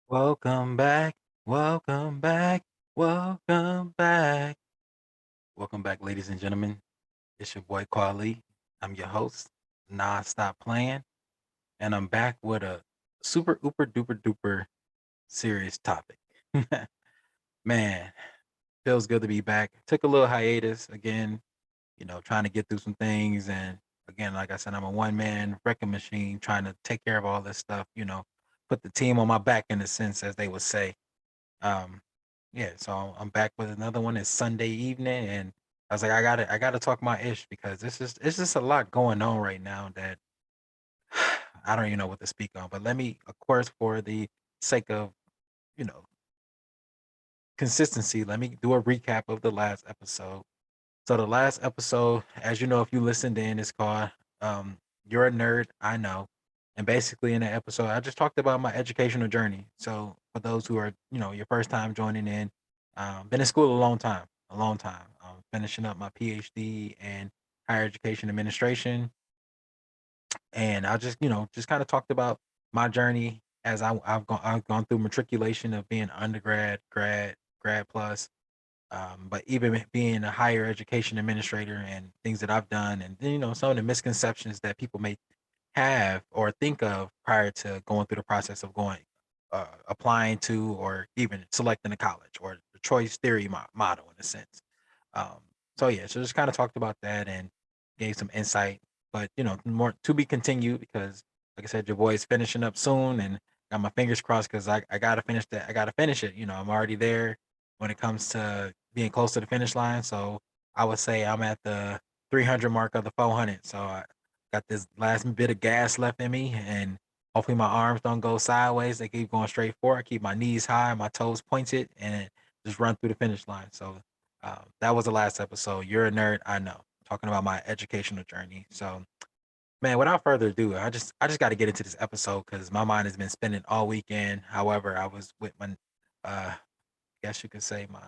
Welcome back, welcome back, welcome back. Welcome back, ladies and gentlemen. It's your boy Quali. I'm your host, Nah Stop Playing, and I'm back with a super ooper duper duper serious topic. Man, feels good to be back. Took a little hiatus again, trying to get through some things. And again, like I said, I'm a one man wrecking machine trying to take care of all this stuff, put the team on my back in a sense, as they would say. Um, yeah, so I'm back with another one. It's Sunday evening, and I was like, I gotta talk my ish because it's just a lot going on right now that I don't even know what to speak on. But let me, of course, for the sake of you know consistency, let me do a recap of the last episode. So the last episode, as you know, if you listened in, is called "You're a Nerd, I Know," and basically in that episode, I just talked about my educational journey. So for those who are, your first time joining in, been in school a long time. Finishing up my PhD in higher education administration, and I just, just kind of talked about my journey as I've gone through matriculation of being undergrad, grad plus, but even being a higher education administrator and things that I've done, and some of the misconceptions that people may have or think of prior to going through the process of applying to or even selecting a college or the choice theory model in a sense. Um, so yeah, so just kind of talked about that and gave some insight, but more to be continued because, like I said, your boy is finishing up soon, and got my fingers crossed because I gotta finish that. I gotta finish it. I'm already there when it comes to being close to the finish line. So I would say I'm at the 300 mark of the 400. So I got this last bit of gas left in me, and hopefully my arms don't go sideways. They keep going straight forward. Keep my knees high, my toes pointed, and just run through the finish line. So that was the last episode. You're a nerd, I know. Talking about my educational journey. So, man, without further ado, I just got to get into this episode because my mind has been spinning all weekend. However, I was with my, guess you could say my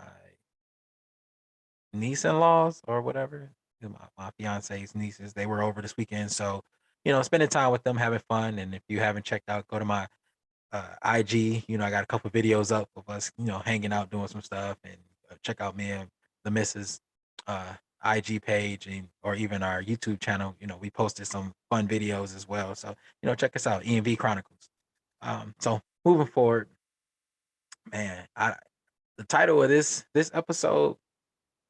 niece-in-laws or whatever. My fiance's nieces. They were over this weekend, so spending time with them, having fun. And if you haven't checked out, go to my IG. I got a couple videos up of us, hanging out, doing some stuff, and check out me and the missus uh, IG page and or even our YouTube channel. We posted some fun videos as well. So check us out, ENV Chronicles. So moving forward, man, the title of this episode,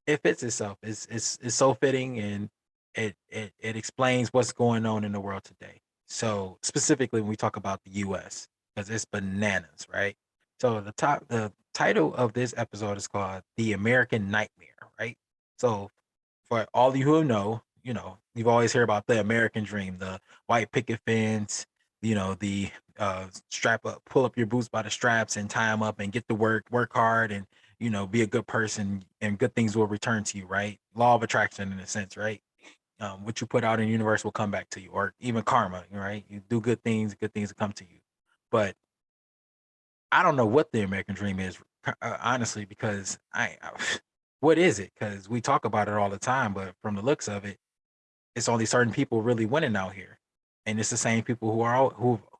it fits itself. It's so fitting, and it explains what's going on in the world today. So specifically when we talk about the US, because it's bananas, right? So the title of this episode is called The American Nightmare, right? So for all of you who know, you've always heard about the American dream, the white picket fence, the strap up, pull up your boots by the straps and tie them up and get to work hard, and be a good person, and good things will return to you, right? Law of attraction in a sense, right? What you put out in the universe will come back to you, or even karma, right? You do good things will come to you. But I don't know what the American dream is, honestly, because what is it? Because we talk about it all the time, but from the looks of it, it's only certain people really winning out here, and it's the same people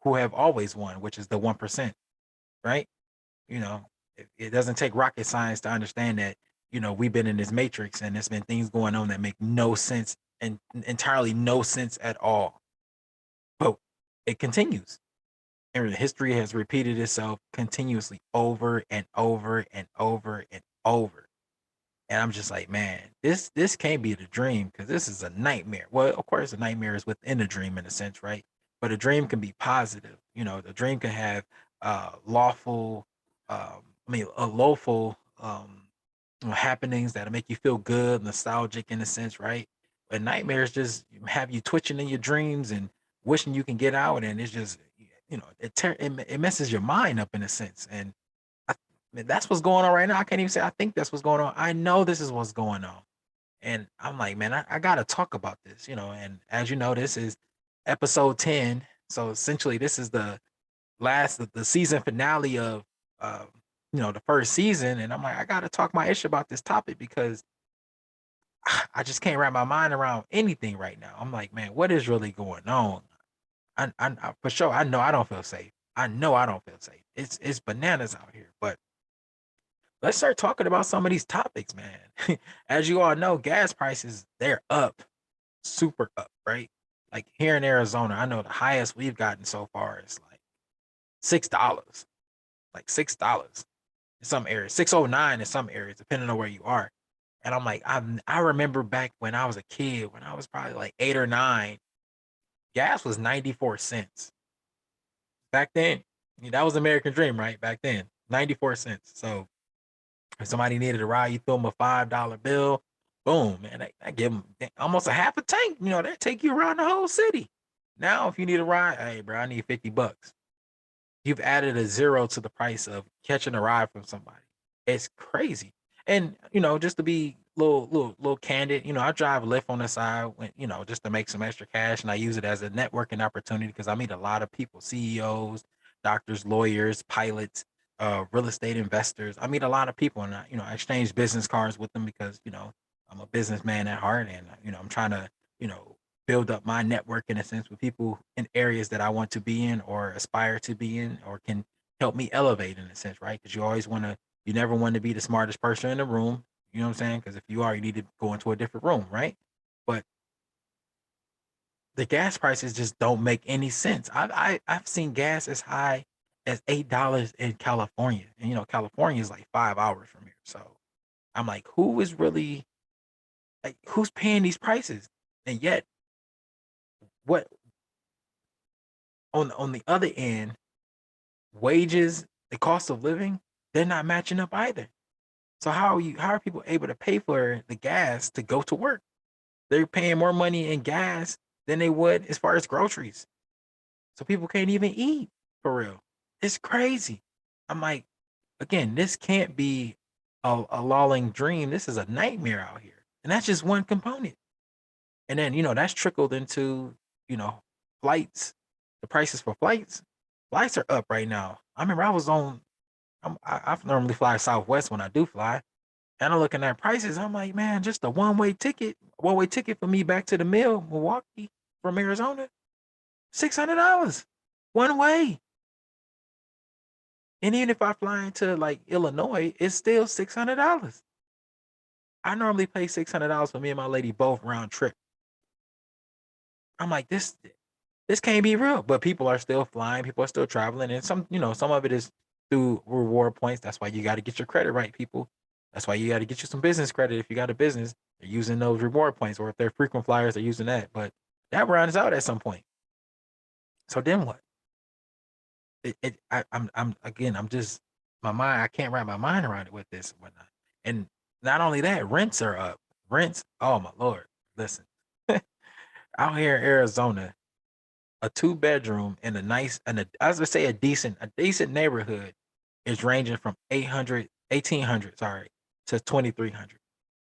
who have always won, which is the 1%, right? You know, it doesn't take rocket science to understand that we've been in this matrix, and there's been things going on that make no sense and entirely no sense at all, but it continues. And history has repeated itself continuously over and over and over and over. And I'm just like, man, this can't be the dream because this is a nightmare. Well, of course, a nightmare is within a dream in a sense, right? But a dream can be positive. The dream can have lawful, lawful happenings that'll make you feel good, nostalgic in a sense, right? But nightmares just have you twitching in your dreams and wishing you can get out, and it's just, it messes your mind up in a sense, and I, man, that's what's going on right now. I can't even say I think that's what's going on. I know this is what's going on, and I'm like, man, I gotta talk about this, And as you know, this is episode 10, so essentially, this is the season finale of um, the first season, and I'm like, I gotta talk my ish about this topic because I just can't wrap my mind around anything right now. I'm like, man, what is really going on? For sure, I know I don't feel safe. I know I don't feel safe. It's bananas out here. But let's start talking about some of these topics, man. As you all know, gas prices, they're up, super up, right? Like here in Arizona, I know the highest we've gotten so far is like $6. Like $6 in some areas, 609 in some areas, depending on where you are. And I'm like, I remember back when I was a kid, when I was probably like 8 or 9, gas was 94 cents. Back then, that was American dream, right? Back then, 94 cents. So if somebody needed a ride, you throw them a $5 bill, boom, man, I give them almost a half a tank. They take you around the whole city. Now, if you need a ride, hey, bro, I need $50. You've added a zero to the price of catching a ride from somebody. It's crazy. And just to be little candid, I drive Lyft on the side when, just to make some extra cash, and I use it as a networking opportunity because I meet a lot of people, CEOs, doctors, lawyers, pilots, real estate investors. I meet a lot of people, and I exchange business cards with them because I'm a businessman at heart, and I'm trying to build up my network in a sense with people in areas that I want to be in or aspire to be in or can help me elevate in a sense, right? Because you never want to be the smartest person in the room. You know what I'm saying? Because if you are, you need to go into a different room, right? But the gas prices just don't make any sense. I've seen gas as high as $8 in California, and California is like 5 hours from here. So I'm like, who is really like who's paying these prices? And yet, what on the other end, wages, the cost of living, they're not matching up either. So how are people able to pay for the gas to go to work? They're paying more money in gas than they would as far as groceries. So people can't even eat for real. It's crazy. I'm like, again, this can't be a lulling dream. This is a nightmare out here. And that's just one component. And then, that's trickled into, you know, flights, the prices for flights. Flights are up right now. I remember I was on I normally fly Southwest when I do fly, and I'm looking at prices. I'm like, man, just a one way ticket for me back to the mill, Milwaukee from Arizona, $600 one way. And even if I fly into like Illinois, it's still $600. I normally pay $600 for me and my lady both round trip. I'm like, this can't be real. But people are still flying, people are still traveling, and some of it is through reward points. That's why you got to get your credit right, people. That's why you got to get you some business credit if you got a business. They're using those reward points, or if they're frequent flyers, they're using that. But that runs out at some point. So then what? I'm again. I'm just my mind. I can't wrap my mind around it with this and whatnot. And not only that, rents are up. Rents. Oh my lord! Listen, out here in Arizona, a two-bedroom in a nice and I was gonna say a decent neighborhood is ranging from 1800, sorry, to 2300.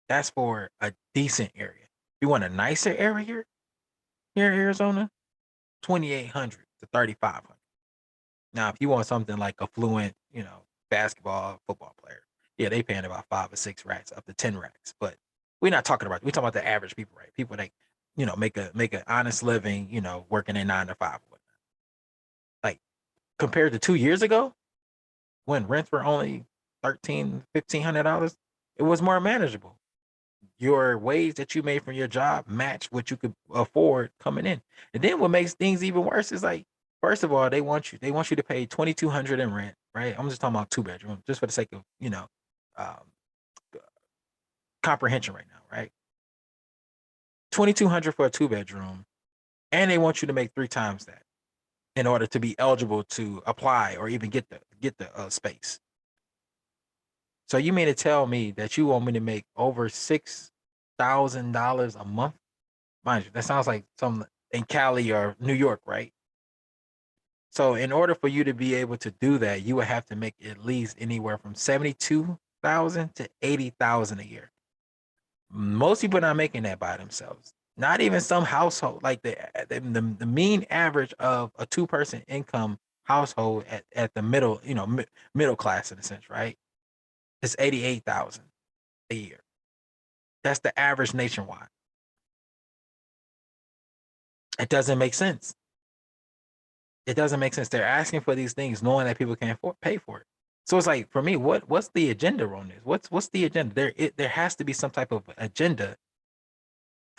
That's for a decent area. You want a nicer area here in Arizona, 2800 to 3500. Now, if you want something like a fluent, basketball, football player, yeah, they paying about 5 or 6 racks, up to 10 racks. But we're talking about the average people, right? People that make an honest living, working a 9 to 5. Like compared to 2 years ago, when rents were only 1,300, $1,500, it was more manageable. Your wage that you made from your job matched what you could afford coming in. And then what makes things even worse is like, first of all, they want you to pay 2,200 in rent, right? I'm just talking about two-bedroom, just for the sake of um, comprehension right now, right? 2,200 for a two-bedroom, and they want you to make 3 times that in order to be eligible to apply or even get the space. So you mean to tell me that you want me to make over $6,000 a month? Mind you, that sounds like some in Cali or New York, right? So in order for you to be able to do that, you would have to make at least anywhere from 72,000 to 80,000 a year. Most people are not making that by themselves. Not even some household, like the mean average of a two-person income household at the middle class in a sense, right? It's 88,000 a year. That's the average nationwide. It doesn't make sense. It doesn't make sense. They're asking for these things knowing that people can't pay for it. So it's like for me, what's the agenda on this? What's the agenda? There has to be some type of agenda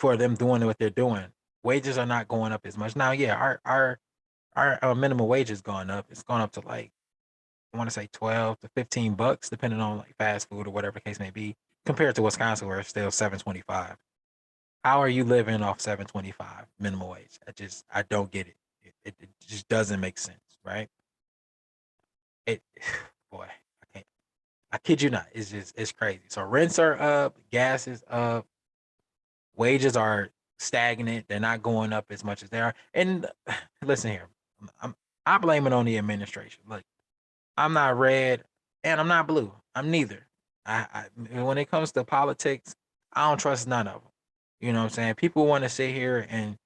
for them doing what they're doing. Wages are not going up as much. Now, yeah, our minimum wage is going up. It's gone up to like I want to say 12 to 15 bucks, depending on like fast food or whatever the case may be, compared to Wisconsin where it's still 7.25. How are you living off 7.25 minimum wage? I don't get it. It just doesn't make sense, right? It boy, I can't. I kid you not. It's crazy. So rents are up, gas is up, wages are stagnant. They're not going up as much as they are. And listen here, I'm I blame it on the administration. Look, I'm not red and I'm not blue. I'm neither. When it comes to politics, I don't trust none of them. You know what I'm saying? People want to sit here and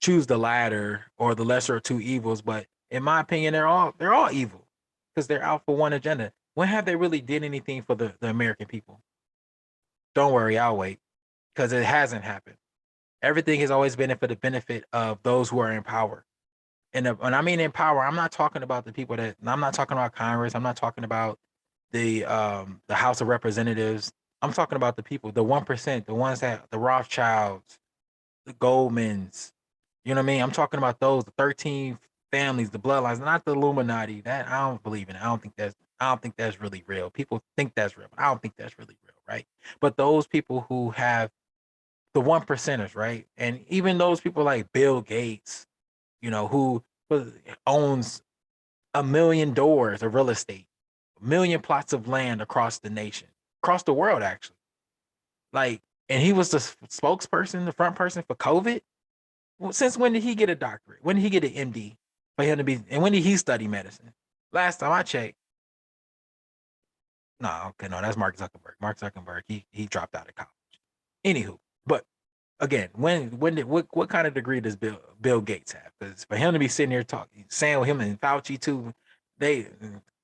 choose the latter or the lesser of two evils, but in my opinion, they're all evil because they're out for one agenda. When have they really did anything for the American people? Don't worry, I'll wait because it hasn't happened. Everything has always been for the benefit of those who are in power. And when I mean in power, I'm not talking about the people that I'm not talking about Congress. I'm not talking about the House of Representatives. I'm talking about the people, the 1%, the ones that the Rothschilds, the Goldmans. You know what I mean? I'm talking about those the 13 families, the bloodlines, not the Illuminati. That I don't believe in. I don't think that's really real. People think that's real, but I don't think that's really real, right? But those people who have the one percenters, right? And even those people like Bill Gates, who owns a million doors of real estate, a million plots of land across the nation, across the world, actually. Like, and he was the spokesperson, the front person for COVID. Well, since when did he get a doctorate? When did he get an MD for him to be? And when did he study medicine? Last time I checked, no, okay, no, that's Mark Zuckerberg. Mark Zuckerberg, he dropped out of college. Anywho, but again, when did what kind of degree does Bill Gates have? Because for him to be sitting here talking, saying with him and Fauci too, they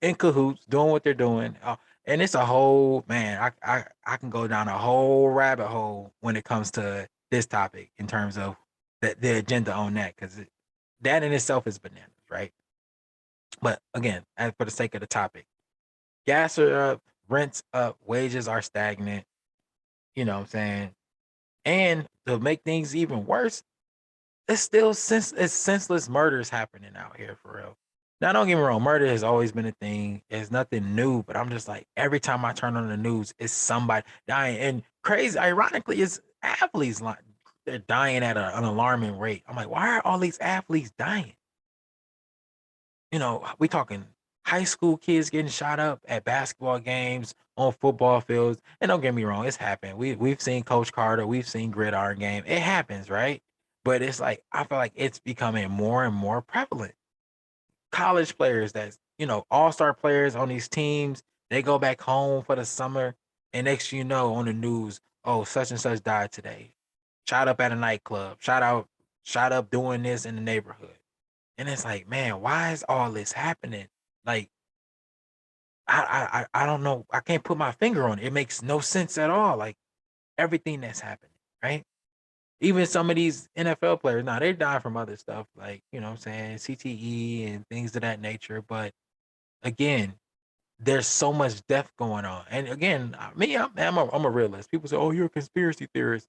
in cahoots doing what they're doing, and it's a whole man. I can go down a whole rabbit hole when it comes to this topic in terms of the agenda on that because that in itself is bananas, right? But again, as for the sake of the topic, gas are up, rents up, wages are stagnant. You know what I'm saying? And to make things even worse, it's senseless murders happening out here for real. Now, don't get me wrong, murder has always been a thing. It's nothing new, but I'm just like every time I turn on the news, it's somebody dying. And crazy, ironically, it's athletes like they're dying at an alarming rate. I'm like, why are all these athletes dying? We talking high school kids getting shot up at basketball games, on football fields. And don't get me wrong, it's happened. We've seen Coach Carter, we've seen Gridiron Game. It happens, right? But it's like I feel like it's becoming more and more prevalent. College players that's all-star players on these teams, they go back home for the summer, and next you know on the news, oh, such and such died today. Shot up at a nightclub, shot up doing this in the neighborhood. And it's like, man, why is all this happening? Like, I don't know. I can't put my finger on it. It makes no sense at all. Like everything that's happening, right? Even some of these NFL players, now they're dying from other stuff, like what I'm saying, CTE and things of that nature. But again, there's so much death going on. And again, me, I'm a realist. People say, "Oh, you're a conspiracy theorist."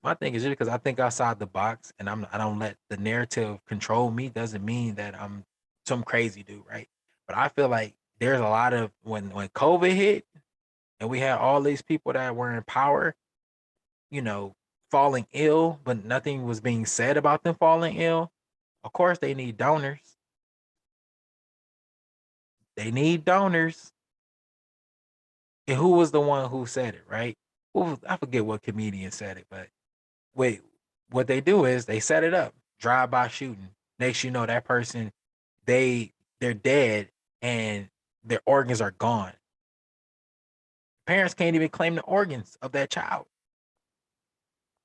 My thing is just because I think outside the box and I don't let the narrative control me doesn't mean that I'm some crazy dude, right? But I feel like there's a lot of when COVID hit and we had all these people that were in power, you know, falling ill, but nothing was being said about them falling ill. Of course, they need donors. They need donors. And who was the one who said it, right? I forget what comedian said it, but wait, what they do is they set it up, drive by shooting. Next you know that person, they're dead and their organs are gone. Parents can't even claim the organs of that child.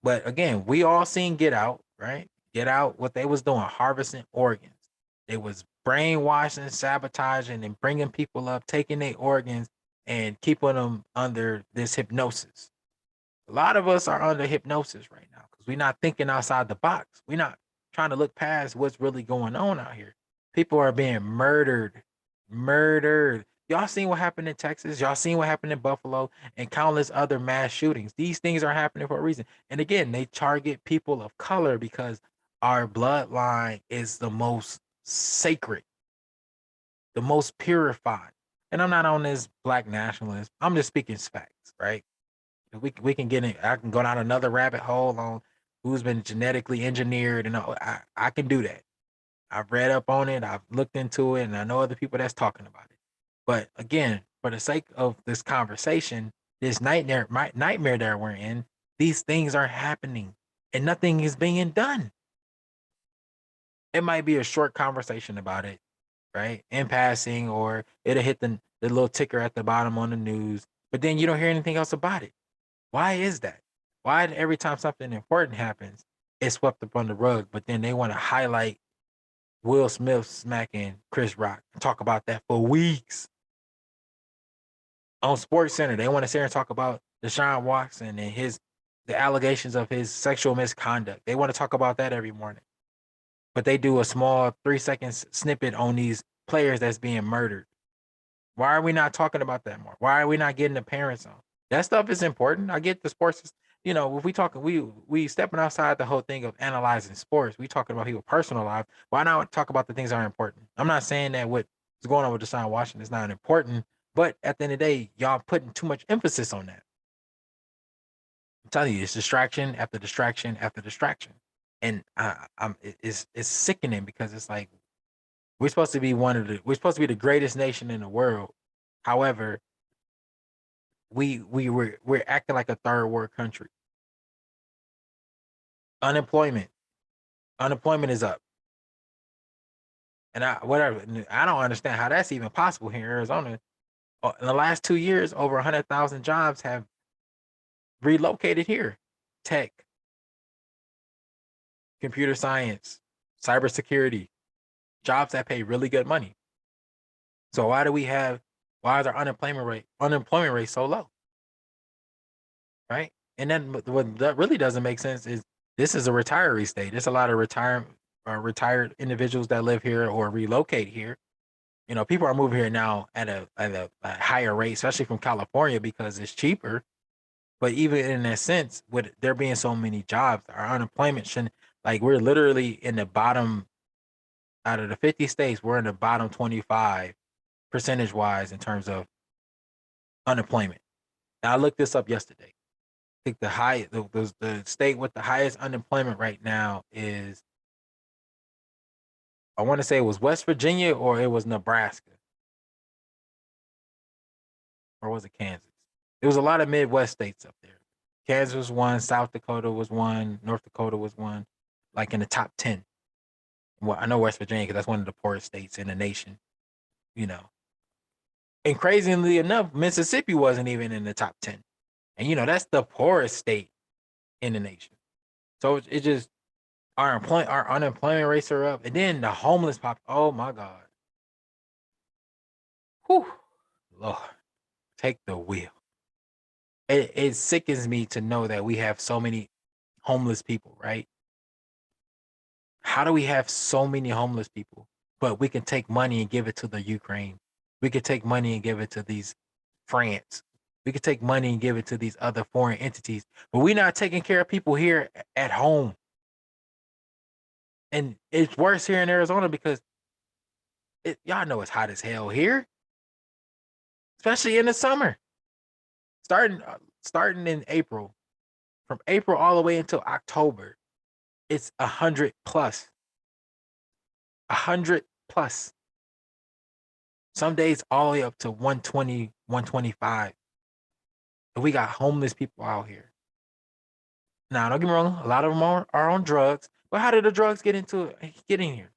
But again, we all seen Get Out, right? Get Out, what they was doing, harvesting organs. They was brainwashing, sabotaging, and bringing people up, taking their organs and keeping them under this hypnosis. A lot of us are under hypnosis right now because we're not thinking outside the box. We're not trying to look past what's really going on out here. People are being murdered. Murdered. Y'all seen what happened in Texas? Y'all seen what happened in Buffalo and countless other mass shootings. These things are happening for a reason. And again, they target people of color because our bloodline is the most sacred, the most purified. And I'm not on this black nationalist. I'm just speaking facts, right? We can get in. I can go down another rabbit hole on who's been genetically engineered, and I can do that. I've read up on it, I've looked into it, and I know other people that's talking about it. But again, for the sake of this conversation, this nightmare that we're in, these things are happening and nothing is being done. It might be a short conversation about it, right? In passing, or it'll hit the little ticker at the bottom on the news, but then you don't hear anything else about it. Why is that? Why every time something important happens, it's swept up on the rug, but then they want to highlight Will Smith smacking Chris Rock, talk about that for weeks on Sports Center. They want to sit here and talk about Deshaun Watson and the allegations of his sexual misconduct. They want to talk about that every morning, but they do a small 3 second snippet on these players that's being murdered. Why are we not talking about that more? Why are we not getting the parents on? That stuff is important. I get the sports. If we talking, we stepping outside the whole thing of analyzing sports. We talking about people's personal life. Why not talk about the things that are important? I'm not saying that what's going on with Deshaun Washington is not important, but at the end of the day, y'all putting too much emphasis on that. I'm telling you, it's distraction after distraction after distraction, and it's sickening because it's like we're supposed to be the greatest nation in the world. However, we're acting like a third world country. Unemployment, unemployment is up, and I don't understand how that's even possible here in Arizona. In the last 2 years, over 100,000 jobs have relocated here. Tech, computer science, cybersecurity, jobs that pay really good money. So why is our unemployment rate so low? Right? And then what that really doesn't make sense is this is a retiree state. There's a lot of retired individuals that live here or relocate here. People are moving here now at a higher rate, especially from California because it's cheaper. But even in that sense, with there being so many jobs, our unemployment shouldn't, like, we're literally in the bottom out of the 50 states, we're in the bottom 25 percentage wise in terms of unemployment. Now I looked this up yesterday. I think the state with the highest unemployment right now is, I want to say it was West Virginia or it was Nebraska or was it Kansas? It was a lot of Midwest states up there. Kansas was one, South Dakota was one, North Dakota was one, like in the top 10. Well, I know West Virginia because that's one of the poorest states in the nation, you know. And crazily enough, Mississippi wasn't even in the top 10. And that's the poorest state in the nation. So it just our unemployment rates are up, and then the homeless pop. Oh my God, whew, Lord, take the wheel. It sickens me to know that we have so many homeless people. Right? How do we have so many homeless people, but we can take money and give it to the Ukraine? We could take money and give it to these France. We could take money and give it to these other foreign entities, but we're not taking care of people here at home. And it's worse here in Arizona because y'all know it's hot as hell here, especially in the summer. Starting in April, from April all the way until October, it's 100 plus, 100 plus. Some days all the way up to 120, 125. And we got homeless people out here. Now, don't get me wrong, a lot of them are on drugs. But how did the drugs get in here?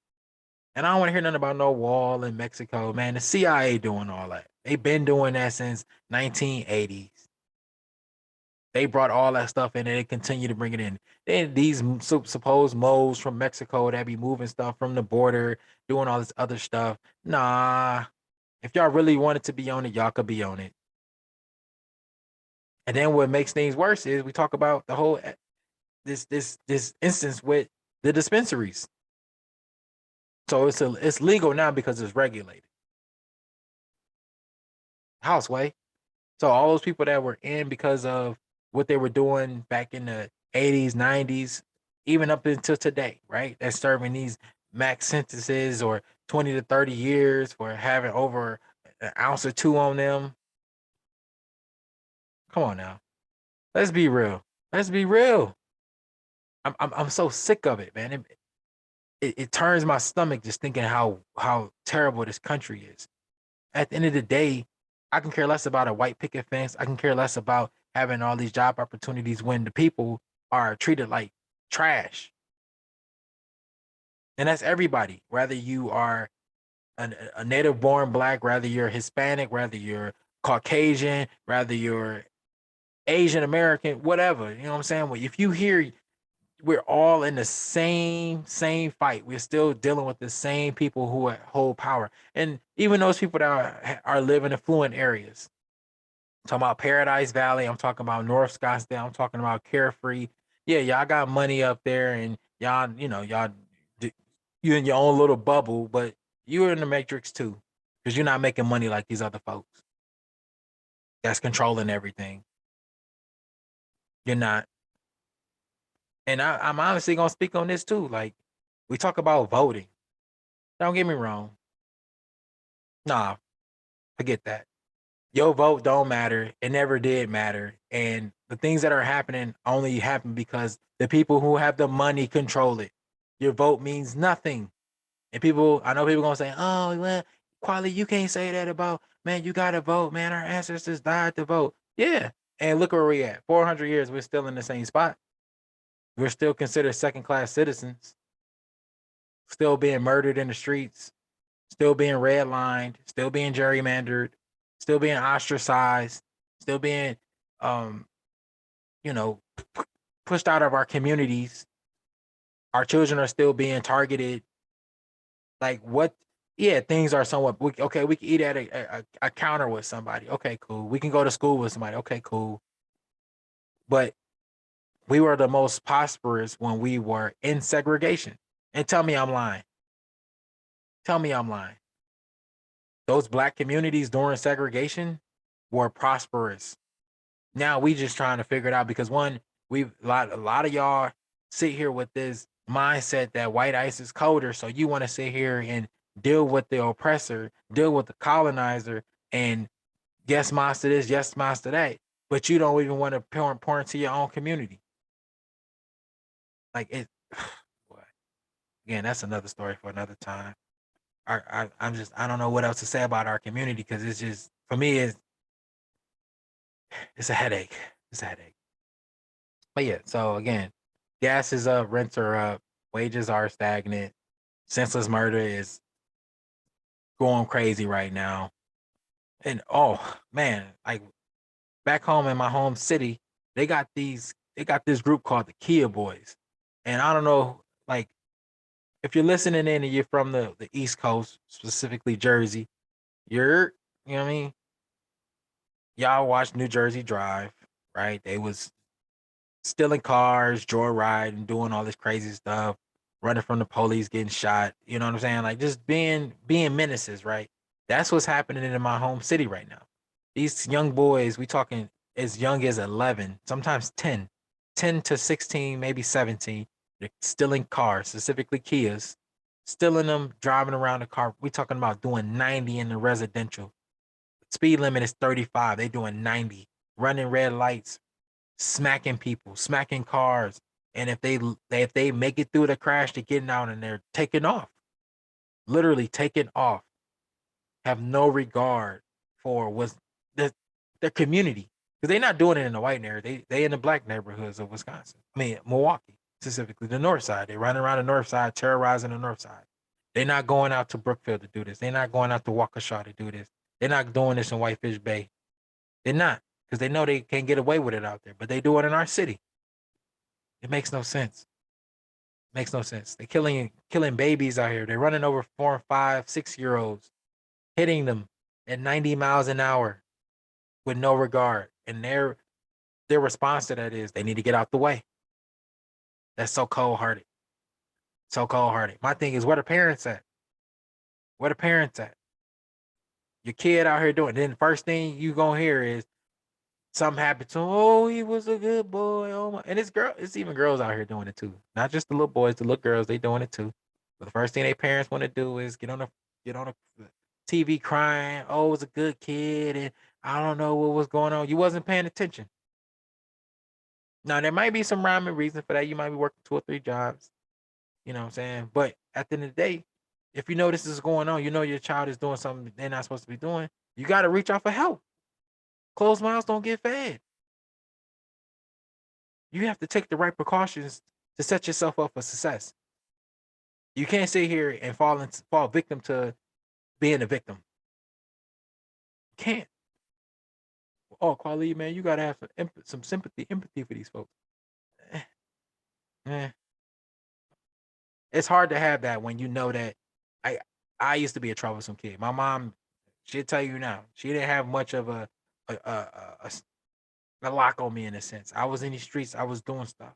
And I don't want to hear nothing about no wall in Mexico, man. The CIA doing all that. They've been doing that since 1980s. They brought all that stuff in and they continue to bring it in. Then these supposed moles from Mexico that be moving stuff from the border, doing all this other stuff. Nah, if y'all really wanted to be on it, y'all could be on it. And then what makes things worse is we talk about the whole this instance with the dispensaries. So it's legal now because it's regulated. Houseway. So all those people that were in because of what they were doing back in the 80s, 90s, even up until today, right? That's serving these max sentences or 20 to 30 years for having over an ounce or two on them. Come on now. Let's be real. Let's be real. I'm so sick of it, man. It turns my stomach just thinking how terrible this country is. At the end of the day, I can care less about a white picket fence. I can care less about having all these job opportunities when the people are treated like trash. And that's everybody, whether you are a native born black, whether you're Hispanic, whether you're Caucasian, whether you're Asian American, whatever. You know what I'm saying? Well, if you hear we're all in the same fight. We're still dealing with the same people who hold power, and even those people that are live in affluent areas. I'm talking about Paradise Valley. I'm talking about North Scottsdale. I'm talking about Carefree. Yeah, y'all got money up there, and y'all, you in your own little bubble, but you're in the matrix too, because you're not making money like these other folks that's controlling everything. You're not. And I'm honestly gonna speak on this too. Like we talk about voting. Don't get me wrong. Nah, forget that. Your vote don't matter. It never did matter. And the things that are happening only happen because the people who have the money control it. Your vote means nothing. And people, I know people gonna say, "Oh, well, Quali, you can't say that about man. You gotta vote, man. Our ancestors died to vote." Yeah, and look where we at. 400 years, we're still in the same spot. We're still considered second class citizens. Still being murdered in the streets. Still being redlined, still being gerrymandered, still being ostracized, still being, um, you know, pushed out of our communities. Our children are still being targeted. Like what? Yeah, things are somewhat okay. We can eat at a counter with somebody. Okay, cool. We can go to school with somebody. Okay, cool. But we were the most prosperous when we were in segregation. And tell me I'm lying. Tell me I'm lying. Those black communities during segregation were prosperous. Now we just trying to figure it out because one, a lot of y'all sit here with this mindset that white ice is colder, so you want to sit here and deal with the oppressor, deal with the colonizer, and yes, master this, yes, master that, but you don't even want to pour into your own community. Like it, again, that's another story for another time. I don't know what else to say about our community because it's just for me it's a headache. It's a headache. But yeah, so again, gas is up, rents are up, wages are stagnant, senseless murder is going crazy right now. And oh man, like back home in my home city, they got this group called the Kia Boys. And I don't know, like if you're listening in and you're from the East Coast, specifically Jersey, you're you know what I mean? Y'all watch New Jersey Drive, right? They was stealing cars, joyriding, doing all this crazy stuff, running from the police, getting shot. You know what I'm saying? Like just being menaces, right? That's what's happening in my home city right now. These young boys, we talking as young as 11, sometimes 10, 10 to 16, maybe 17. They're stealing cars, specifically Kias, stealing them, driving around the car. We talking about doing 90 in the residential. Speed limit is 35. They doing 90, running red lights, smacking people, smacking cars, and if they make it through the crash, they're getting out and they're taking off, literally taking off, have no regard for what's the their community because they're not doing it in the white neighborhood. They in the black neighborhoods of Wisconsin. I mean Milwaukee, specifically the north side. They're running around the north side, terrorizing the north side. They're not going out to Brookfield to do this. They're not going out to Waukesha to do this. They're not doing this in Whitefish Bay. They're not because they know they can't get away with it out there, but they do it in our city. It makes no sense. Makes no sense. They're killing babies out here. They're running over 4, 5, 6 year olds, hitting them at 90 miles an hour with no regard. And their response to that is they need to get out the way. That's so cold hearted. So cold hearted. My thing is where the parents at? Where the parents at? Your kid out here doing. Then the first thing you gonna hear is something happened to him. Oh, he was a good boy. Oh my, and it's even girls out here doing it too. Not just the little boys, the little girls, they doing it too. But the first thing their parents want to do is get on the TV crying. Oh, it was a good kid, and I don't know what was going on. You wasn't paying attention. Now there might be some rhyme and reason for that. You might be working 2 or 3 jobs. You know what I'm saying? But at the end of the day, if you know this is going on, you know your child is doing something they're not supposed to be doing, you got to reach out for help. Closed mouths don't get fed. You have to take the right precautions to set yourself up for success. You can't sit here and fall victim to being a victim. You can't. Oh, Quali, man, you gotta have some sympathy, empathy for these folks. Eh, eh. It's hard to have that when you know that. I I used to be a troublesome kid. My mom, she'll tell you now, she didn't have much of a lock on me in a sense. I was in the streets. I was doing stuff,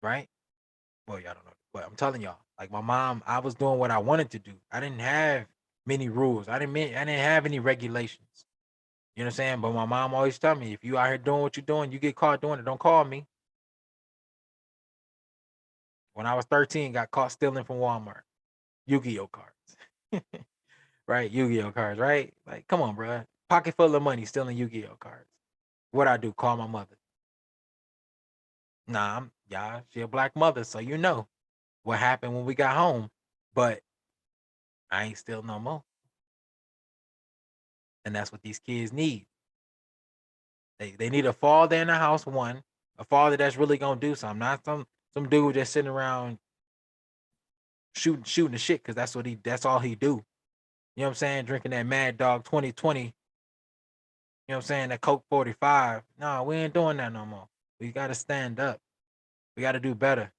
right? Well, y'all don't know, but I'm telling y'all, like my mom, I was doing what I wanted to do. I didn't have many rules. I didn't have any regulations. You know what I'm saying? But my mom always tell me, if you out here doing what you're doing, you get caught doing it. Don't call me. When I was 13, got caught stealing from Walmart Yu-Gi-Oh cards. Right? Yu-Gi-Oh cards, right? Like, come on, bro. Pocket full of money, stealing Yu-Gi-Oh cards. What I do? Call my mother. Nah, yeah, she a black mother, so you know what happened when we got home. But I ain't still no more. And that's what these kids need. They need a father in the house, one, a father that's really gonna do something, not some dude that's sitting around shooting the shit because that's all he do. You know what I'm saying? Drinking that Mad Dog 2020, you know what I'm saying? That Coke 45. No, we ain't doing that no more. We gotta stand up. We gotta do better.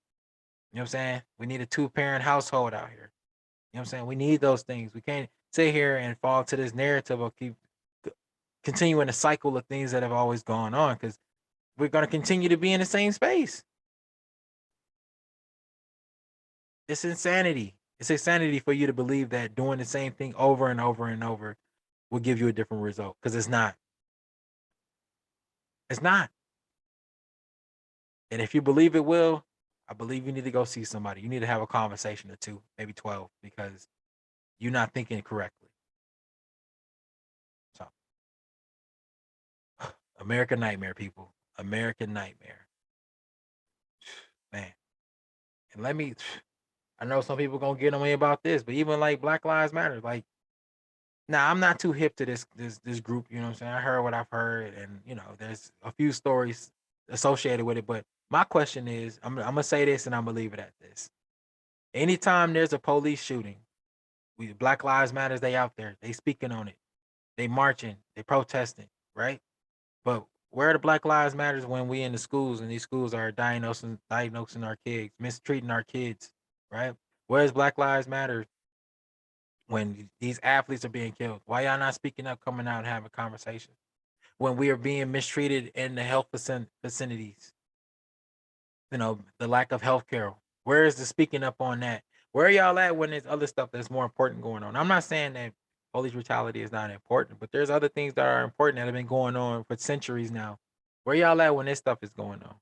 You know what I'm saying? We need a two-parent household out here. You know what I'm saying? We need those things. We can't sit here and fall to this narrative of keep continuing a cycle of things that have always gone on because we're going to continue to be in the same space. It's insanity. It's insanity for you to believe that doing the same thing over and over and over will give you a different result because it's not. It's not. And if you believe it will, I believe you need to go see somebody. You need to have a conversation or two, maybe 12, because you're not thinking correctly. So, American nightmare, people. American nightmare. Man. And I know some people gonna get on me about this, but even like Black Lives Matter, like now I'm not too hip to this group, you know what I'm saying? I heard what I've heard, and there's a few stories associated with it. But my question is, I'm gonna say this and I'm gonna leave it at this. Anytime there's a police shooting, Black Lives Matters, they out there, they speaking on it, they marching, they protesting, right? But where are the Black Lives Matters when we in the schools and these schools are diagnosing our kids, mistreating our kids, right? Where's Black Lives Matter when these athletes are being killed? Why y'all not speaking up, coming out and having conversations? When we are being mistreated in the health vicinities, the lack of health care. Where is the speaking up on that? Where are y'all at when there's other stuff that's more important going on? I'm not saying that police brutality is not important, but there's other things that are important that have been going on for centuries now. Where y'all at when this stuff is going on?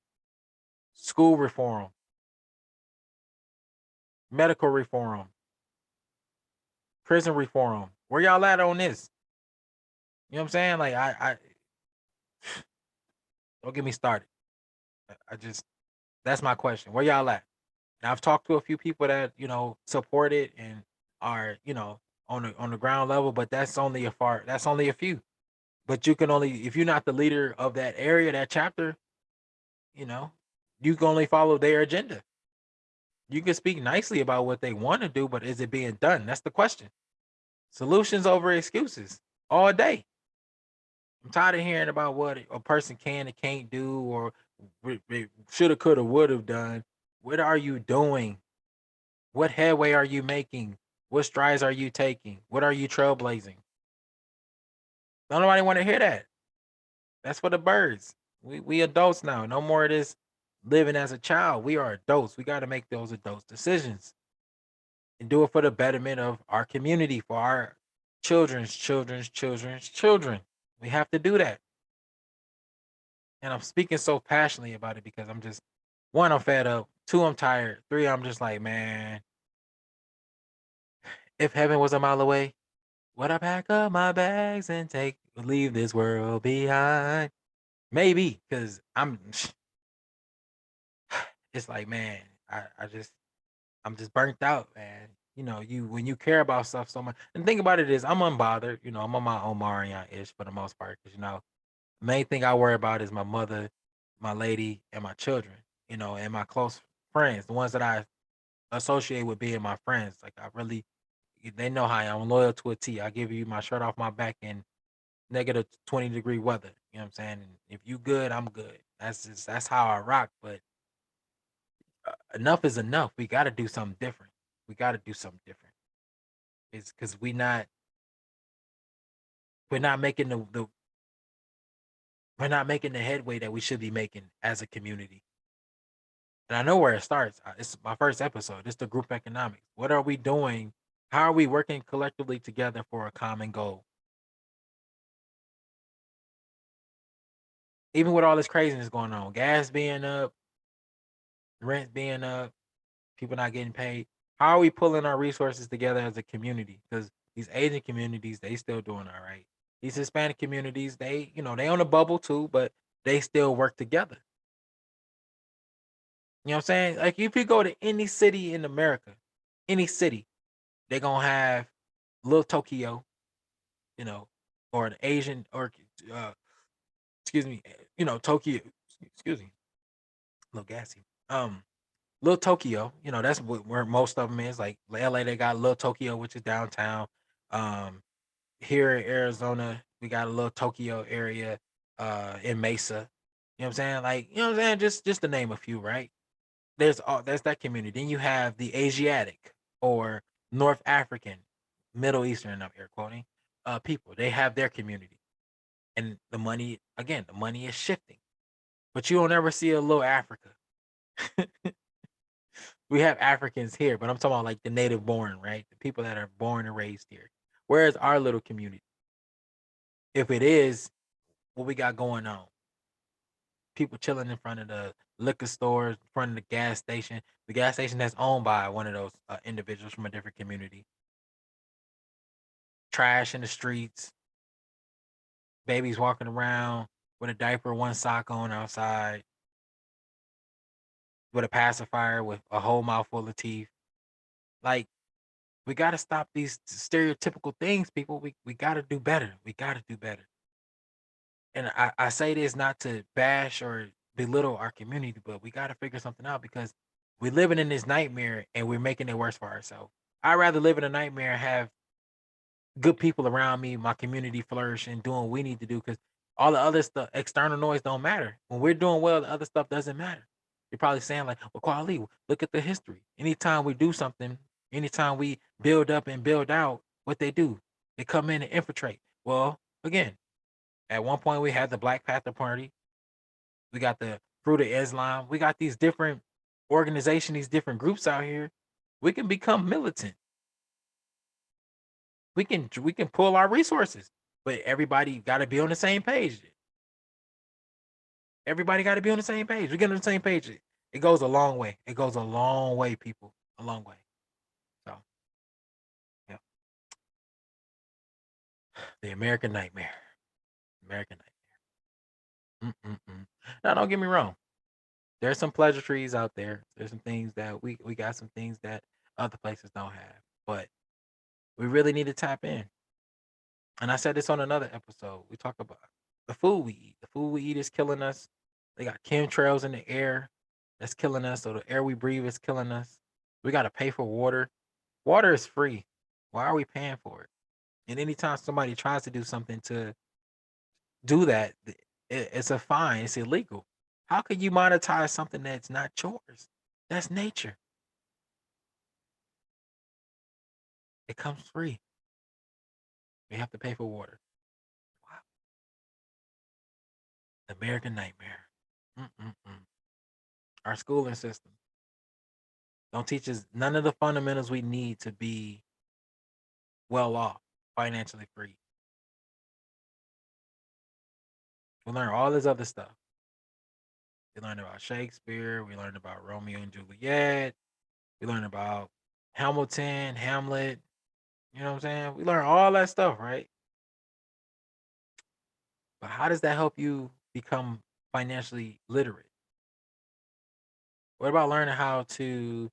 School reform, medical reform, prison reform. Where y'all at on this? You know what I'm saying? Like I don't get me started. I just that's my question. Where y'all at? And I've talked to a few people that support it and are on the ground level, but that's only a few. But you can only if you're not the leader of that area, that chapter, you know, you can only follow their agenda. You can speak nicely about what they want to do, but is it being done? That's the question. Solutions over excuses all day. I'm tired of hearing about what a person can and can't do or shoulda, coulda, would have done. What are you doing? What headway are you making? What strides are you taking? What are you trailblazing? Don't nobody want to hear that. That's for the birds. We adults now. No more of this living as a child. We are adults. We got to make those adult decisions. and do it for the betterment of our community, for our children's children. We have to do that. And I'm speaking so passionately about it because I'm just one, I'm fed up. Two, I'm tired. Three, I'm just like, man, if heaven was a mile away, would I pack up my bags and take leave this world behind? Maybe, because I'm it's like, man, I just I'm just burnt out, man. You when you care about stuff so much. And the thing about it is I'm unbothered. I'm on my own Marion ish for the most part. Because main thing I worry about is my mother, my lady, and my children, and my close friends, the ones that I associate with being my friends. Like I really they know how I am. I'm loyal to a T. I give you my shirt off my back in negative 20-degree weather. You know what I'm saying? And if you good, I'm good. That's how I rock. But enough is enough. We got to do something different. We got to do something different. It's because we're not making the we're not making the headway that we should be making as a community. And I know where it starts. It's my first episode. It's the group economics. What are we doing? How are we working collectively together for a common goal? Even with all this craziness going on, gas being up, rent being up, people not getting paid. How are we pulling our resources together as a community? Because these Asian communities, they still doing all right. These Hispanic communities, they on a bubble too, but they still work together. You know what I'm saying? Like if you go to any city in America, any city, they're gonna have little Tokyo, you know, or an Asian or uh excuse me, Tokyo, excuse me, a little gassy. Little Tokyo, that's where most of them is. Like LA, they got Little Tokyo, which is downtown. Um, Here in Arizona, we got a little Tokyo area, in Mesa. You know what I'm saying? Like, you know what I'm saying? Just to name a few, right? There's that community. Then you have the Asiatic or North African, Middle Eastern, I'm air quoting, people. They have their community. And the money is shifting. But you don't ever see a little Africa. We have Africans here, but I'm talking about like the native born, right? The people that are born and raised here. Where's our little community? If it is, what we got going on? People chilling in front of the liquor stores, in front of the gas station that's owned by one of those individuals from a different community. Trash in the streets, babies walking around with a diaper, one sock on outside, with a pacifier, with a whole mouthful of teeth. Like, we got to stop these stereotypical things, people. We got to do better. We got to do better. And I say this not to bash or belittle our community, but we got to figure something out because we're living in this nightmare and we're making it worse for ourselves. I'd rather live in a nightmare and have good people around me, my community flourish and doing what we need to do because all the other stuff, external noise don't matter. When we're doing well, the other stuff doesn't matter. You're probably saying like, well, Kwali, look at the history. Anytime we do something, anytime we build up and build out, what they do, they come in and infiltrate. Well, again, at one point, we had the Black Panther Party. We got the Fruit of Islam. We got these different organizations, these different groups out here. We can become militant. We can pull our resources, but everybody got to be on the same page. Everybody got to be on the same page. We get on the same page. It goes a long way. It goes a long way, people. A long way. So, yeah, the American nightmare. American nightmare. Mm-mm-mm. Now, don't get me wrong. There's some pleasantries out there. There's some things that we got some things that other places don't have. But we really need to tap in. And I said this on another episode. We talk about the food we eat. The food we eat is killing us. They got chemtrails in the air that's killing us. So the air we breathe is killing us. We got to pay for water. Water is free. Why are we paying for it? And anytime somebody tries to do something to do that, it's a fine. It's illegal. How could you monetize something that's not yours? That's nature. It comes free. We have to pay for water. Wow. American nightmare. Mm-mm-mm. Our schooling system. Don't teach us none of the fundamentals we need to be well off, financially free. We learn all this other stuff. We learned about Shakespeare. We learned about Romeo and Juliet. We learned about Hamilton, Hamlet. You know what I'm saying? We learn all that stuff, right? But how does that help you become financially literate? What about learning how to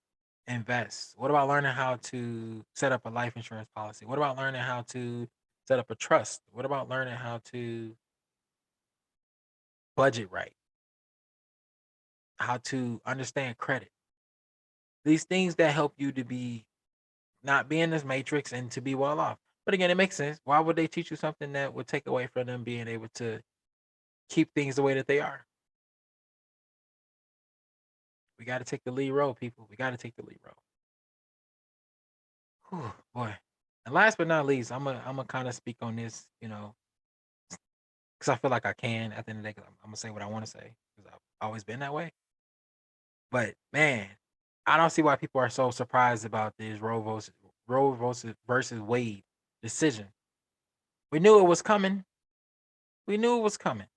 invest? What about learning how to set up a life insurance policy? What about learning how to set up a trust? What about learning how to budget right? How to understand credit? These things that help you to be not be in this matrix and to be well off. But again, it makes sense. Why would they teach you something that would take away from them being able to keep things the way that they are? We got to take the lead role, people. We got to take the lead role. Whew, boy. And last but not least, I'm gonna kind of speak on this, because I feel like I can at the end of the day. 'Cause I'm gonna say what I want to say because I've always been that way. But man, I don't see why people are so surprised about this Roe versus Wade decision. We knew it was coming. We knew it was coming.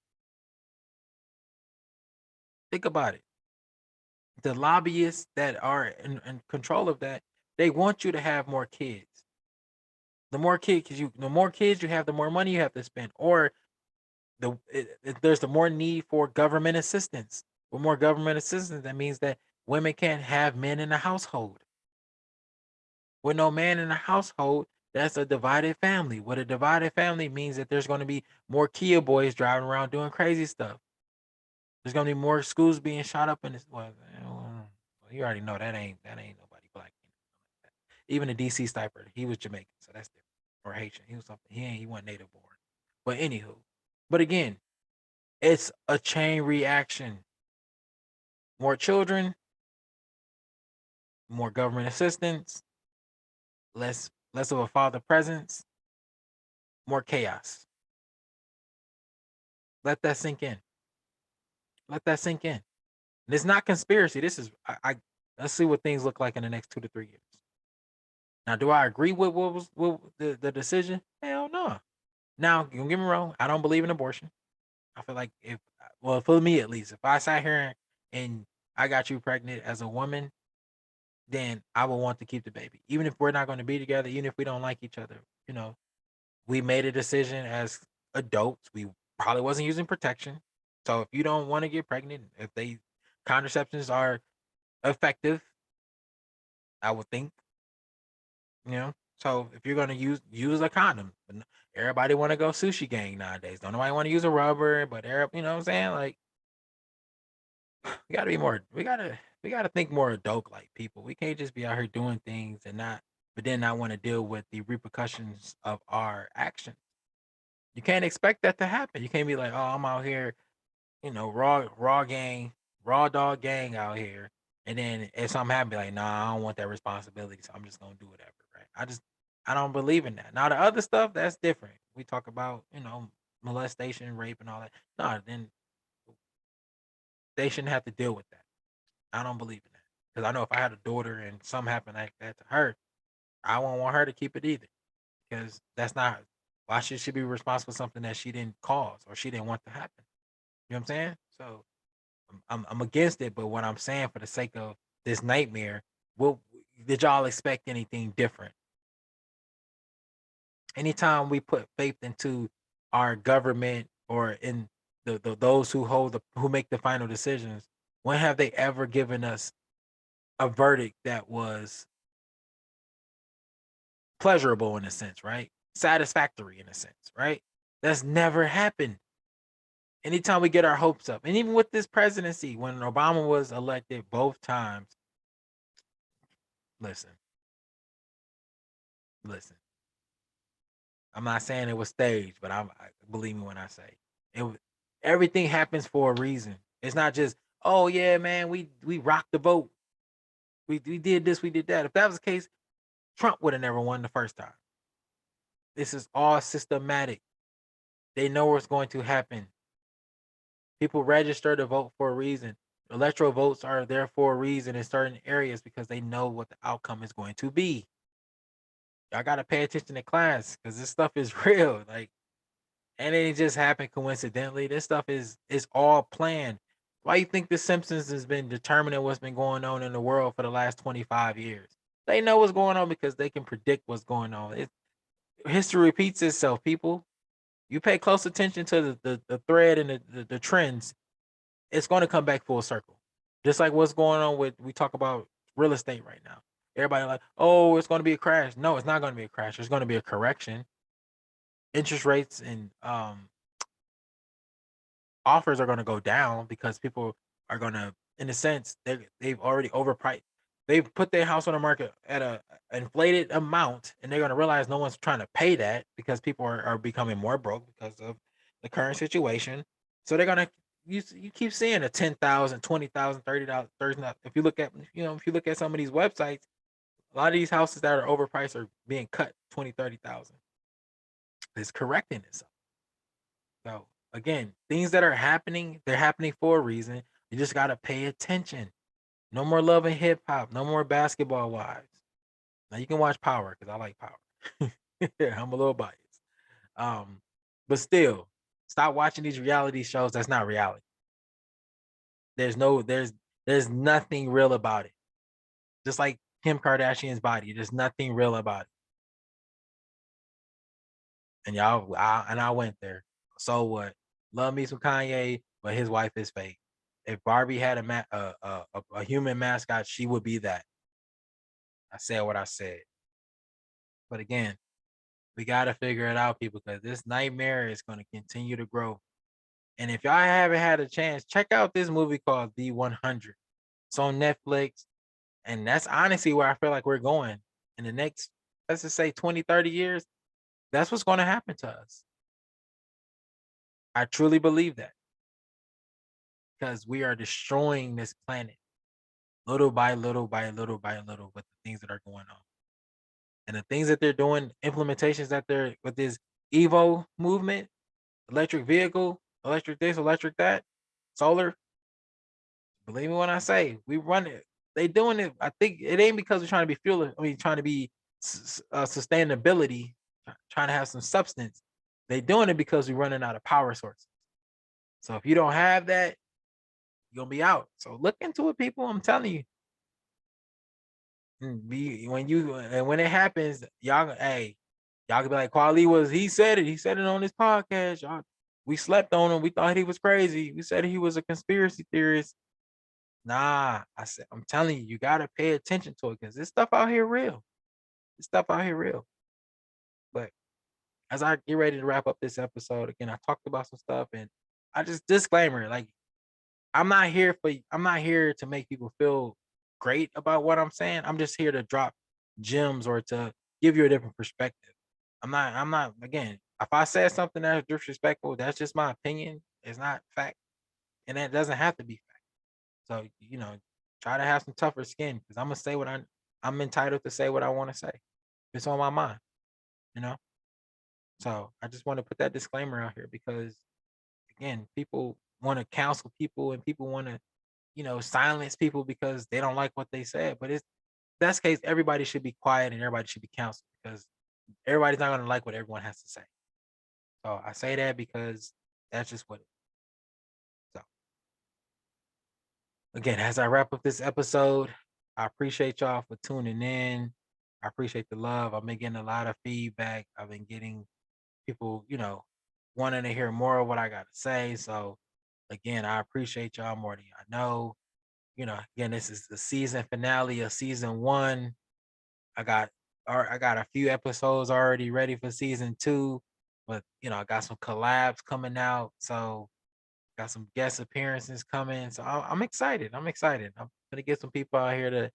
Think about it. The lobbyists that are in control of that, they want you to have more kids. The more kids you have, the more money you have to spend, or there's the more need for government assistance. With more government assistance, that means that women can't have men in the household. With no man in the household, that's a divided family. What a divided family means that there's going to be more Kia boys driving around doing crazy stuff. There's going to be more schools being shot up in this. Well, you already know that ain't nobody black. Even the DC sniper, he was Jamaican, so that's different. Or Haitian, he was something. He wasn't native born. But anywho, but again, it's a chain reaction. More children, more government assistance, less of a father presence, more chaos. Let that sink in. Let that sink in. And it's not conspiracy. This is I let's see what things look like in the next 2 to 3 years. Now, do I agree with what was the decision? Hell no. Now, don't get me wrong. I don't believe in abortion. I feel like well, for me at least, if I sat here and I got you pregnant as a woman, then I would want to keep the baby, even if we're not going to be together, even if we don't like each other. You know, we made a decision as adults. We probably wasn't using protection. So if you don't want to get pregnant, if they contraceptions are effective, I would think, you know. So if you're gonna use a condom, but everybody want to go sushi gang nowadays. Don't nobody want to use a rubber, but you know what I'm saying? Like we gotta be more. We gotta think more adult like people. We can't just be out here doing things and not, but then not want to deal with the repercussions of our actions. You can't expect that to happen. You can't be like, oh, I'm out here, raw dog gang out here, and then if something happen, be like, nah, I don't want that responsibility, so I'm just gonna do whatever, right? I don't believe in that. Now the other stuff that's different. We talk about molestation, rape, and all that. No, then they shouldn't have to deal with that. I don't believe in that because I know if I had a daughter and something happened like that to her, I won't want her to keep it either because that's not why should she be responsible for something that she didn't cause or she didn't want to happen. You know what I'm saying? So I'm against it, but what I'm saying for the sake of this nightmare, what did y'all expect anything different? Anytime we put faith into our government or in those who who make the final decisions, when have they ever given us a verdict that was pleasurable in a sense, right? Satisfactory in a sense, right? That's never happened. Anytime we get our hopes up, and even with this presidency, when Obama was elected both times, listen, listen. I'm not saying it was staged, but believe me when I say it. Everything happens for a reason. It's not just, oh yeah, man, we rocked the boat. We did this, we did that. If that was the case, Trump would have never won the first time. This is all systematic. They know what's going to happen. People register to vote for a reason. Electoral votes are there for a reason in certain areas because they know what the outcome is going to be. Y'all gotta pay attention to class because this stuff is real. Like, and it ain't just happened coincidentally. This stuff is all planned. Why you think The Simpsons has been determining what's been going on in the world for the last 25 years? They know what's going on because they can predict what's going on. History repeats itself, people. You pay close attention to the thread and the trends, it's going to come back full circle. Just like what's going on with we talk about real estate right now. Everybody like, oh, it's going to be a crash. No, it's not going to be a crash. There's going to be a correction. Interest rates and offers are going to go down because people are going to, in a sense, they've already overpriced. They've put their house on the market at a inflated amount, and they're going to realize no one's trying to pay that because people are becoming more broke because of the current situation. So they're gonna you keep seeing a 10,000, 20,000, $30. If you look at if you look at some of these websites, a lot of these houses that are overpriced are being cut 20, 30,000. It's correcting itself. So again, things that are happening, they're happening for a reason. You just gotta pay attention. No more Love and Hip Hop. No more Basketball Wives. Now you can watch Power because I like Power. Yeah, I'm a little biased. Um, but still, stop watching these reality shows. That's not reality. There's no there's nothing real about it. Just like Kim Kardashian's body, there's nothing real about it. And I went there. So what? Love me some Kanye, but his wife is fake. If Barbie had a human mascot, she would be that. I said what I said. But again, we gotta figure it out, people, because this nightmare is gonna continue to grow. And if y'all haven't had a chance, check out this movie called The 100. It's on Netflix. And that's honestly where I feel like we're going in the next, let's just say 20, 30 years. That's what's going to happen to us. I truly believe that because we are destroying this planet little by little by little by little with the things that are going on. And the things that they're doing, implementations that they're with this Evo movement, electric vehicle, electric this, electric that, solar. Believe me when I say we run it. They doing it. I think it ain't because we're trying to be fuel. I mean, trying to be sustainability, trying to have some substance. They doing it because we're running out of power sources. So if you don't have that, you're gonna be out. So look into it, people. I'm telling you. Be when you and when it happens, y'all can be like, Quali was he said it. He said it on his podcast. Y'all, we slept on him. We thought he was crazy. We said he was a conspiracy theorist. Nah, I said, I'm telling you, you gotta pay attention to it because this stuff out here real. This stuff out here real. But as I get ready to wrap up this episode, again, I talked about some stuff and I just disclaimer, like I'm not here to make people feel great about what I'm saying. I'm just here to drop gems or to give you a different perspective. I'm not again, if I said something that's disrespectful, that's just my opinion. It's not fact. And that doesn't have to be fact. So, try to have some tougher skin because I'm gonna say what I'm entitled to say what I want to say. It's on my mind, you know. So I just want to put that disclaimer out here because again, people want to counsel people and people want to, silence people because they don't like what they said. But it's that's case, everybody should be quiet and everybody should be counseled because everybody's not gonna like what everyone has to say. So I say that because that's just what it is. So again, as I wrap up this episode, I appreciate y'all for tuning in. I appreciate the love. I've been getting a lot of feedback. I've been getting people, wanting to hear more of what I got to say. So, again, I appreciate y'all more than y'all know. Again, this is the season finale of season one. I got, I got a few episodes already ready for season two, but I got some collabs coming out. So got some guest appearances coming, so I'm excited. I'm excited. I'm gonna get some people out here to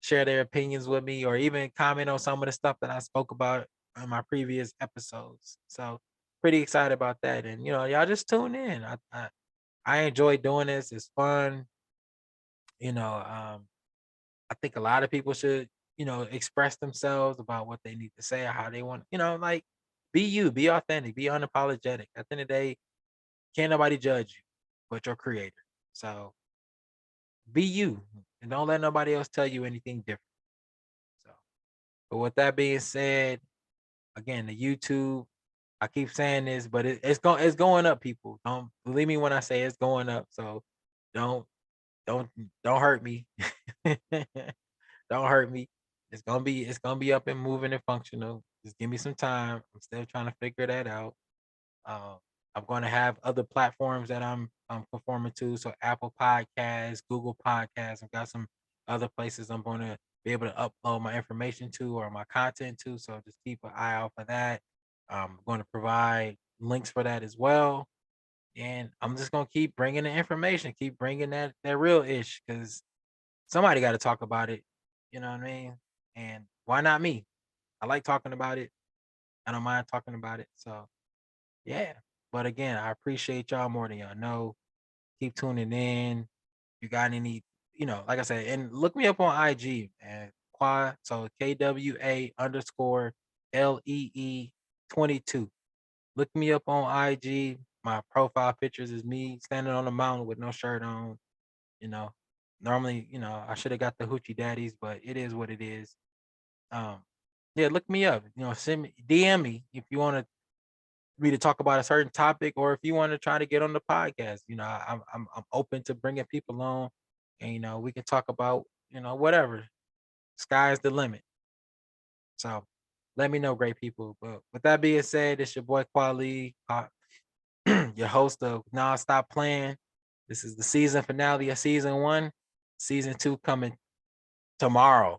share their opinions with me, or even comment on some of the stuff that I spoke about in my previous episodes. So pretty excited about that. And y'all just tune in. I enjoy doing this. It's fun. You know, I think a lot of people should express themselves about what they need to say, or how they want. Like be you, be authentic, be unapologetic. At the end of the day, can't nobody judge you but your creator. So Be you, and don't let nobody else tell you anything different. So, but with that being said, again, the YouTube, I keep saying this, but it's going up, people. Don't believe me when I say it's going up. So don't don't don't hurt me. Don't hurt me. It's gonna be up and moving and functional. Just give me some time. I'm still trying to figure that out. Um, I'm going to have other platforms that I'm conforming to. So Apple Podcasts, Google Podcasts. I've got some other places I'm going to be able to upload my information to or my content to. So just keep an eye out for that. I'm going to provide links for that as well. And I'm just going to keep bringing the information, keep bringing that real ish, because somebody got to talk about it. You know what I mean? And why not me? I like talking about it. I don't mind talking about it. So yeah. But again, I appreciate y'all more than y'all know. Keep tuning in. You got any, like I said, and look me up on IG and Kwa, so KWA underscore LEE 22. Look me up on IG. My profile pictures is me standing on the mountain with no shirt on. You know, normally, I should have got the hoochie daddies, but it is what it is. Um, yeah, look me up. Send me DM me if you want me to talk about a certain topic, or if you want to try to get on the podcast. I'm open to bringing people on, and we can talk about whatever. Sky's the limit. So let me know, great people. But with that being said, it's your boy Quali, your host of Nonstop Playing. This is the season finale of season 1. Season 2 coming tomorrow.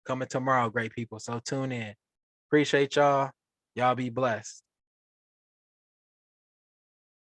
Coming tomorrow, great people. So tune in. Appreciate y'all. Y'all be blessed.